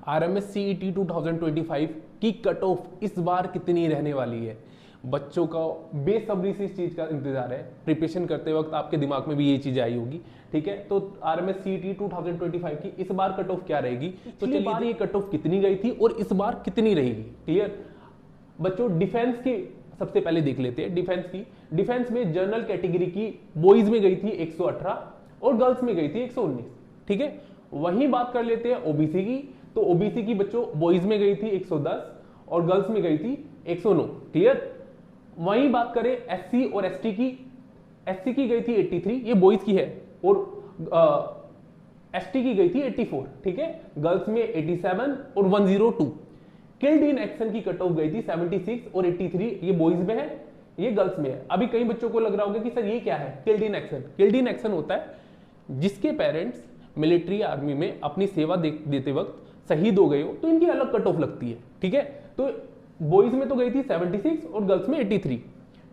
RMS CET 2025 की cut off इस बार कितनी रहने वाली है? बच्चों का बेसब्री से इस चीज का इंतजार है। प्रिपरेशन करते वक्त आपके दिमाग में भी ये चीज आई होगी, ठीक है। तो आरएमएस सीईटी 2025 की इस बार कट ऑफ क्या रहेगी? तो चलिए बार ये कट ऑफ कितनी गई थी और इस बार कितनी रहेगी, क्लियर। बच्चों डिफेंस की सबसे पहले देख लेते हैं। डिफेंस में जनरल कैटेगरी की बॉयज में गई थी 118 और गर्ल्स में गई थी 119, ठीक है। वहीं बात कर लेते हैं ओबीसी की। तो ओबीसी की बच्चों बॉयज में गई थी 110 और गर्ल्स में गई थी 109, क्लियर। वहीं बात करें एससी और एसटी की, एससी की गई थी 83, ये बॉयज की है, और एसटी की गई थी 84, ठीक है। गर्ल्स में 87 और 102। किल्ड इन एक्शन की कट ऑफ गई थी 76 और 83, ये बॉयज में है, ये गर्ल्स में है। अभी कई बच्चों को लग रहा होगा कि सर ये क्या है killed in action. Killed in action होता है जिसके पेरेंट्स मिलिट्री आर्मी में अपनी सेवा देते वक्त शहीद हो गए हो, तो इनकी अलग कट ऑफ लगती है, ठीक है। तो बॉयज में तो गई थी 76 और गर्ल्स में 83,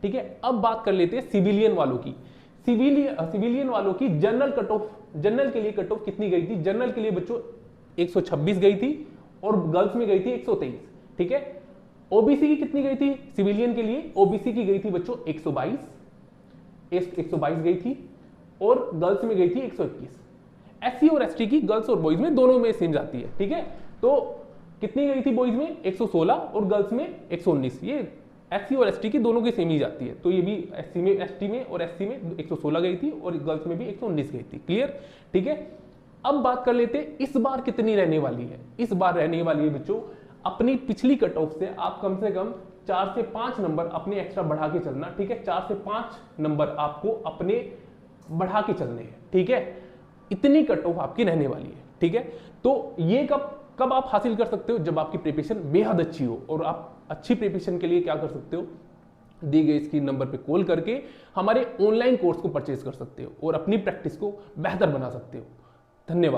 ठीक है। अब बात कर लेते हैं सिविलियन वालों की। सिविलियन वालों की जनरल कट ऑफ, जनरल के लिए कट ऑफ कितनी गई थी? जनरल के लिए बच्चों 126 गई थी और गर्ल्स में गई थी 123, ठीक है। ओबीसी की कितनी गई थी सिविलियन के लिए? ओबीसी की गई थी बच्चों 122 गई थी और गर्ल्स में गई थी 121। एससी और एसटी की गर्ल्स और बॉयज में दोनों में सेम जाती है, ठीक है। तो कितनी गई थी बॉयज में? 116 और गर्ल्स में 119। ये एससी और एसटी की दोनों की सेम ही जाती है। तो ये भी एससी में, एसटी में और एससी में 116 गई थी और गर्ल्स में भी 119 गई थी, क्लियर, ठीक है। अब बात कर लेते हैं इस बार कितनी रहने वाली है। इस बार रहने वाली है बच्चों, अपनी पिछली कट ऑफ से आप कम से कम 4 से 5 नंबर अपने एक्स्ट्रा बढ़ा के चलना, ठीक है। 4 से 5 नंबर आपको अपने बढ़ा के चलने हैं, ठीक है। इतनी कट ऑफ आपकी रहने वाली है, ठीक है। तो ये कब आप हासिल कर सकते हो? जब आपकी प्रिपरेशन बेहद अच्छी हो। और आप अच्छी प्रिपरेशन के लिए क्या कर सकते हो? दी गई स्क्रीन नंबर पे कॉल करके हमारे ऑनलाइन कोर्स को परचेज कर सकते हो और अपनी प्रैक्टिस को बेहतर बना सकते हो। धन्यवाद।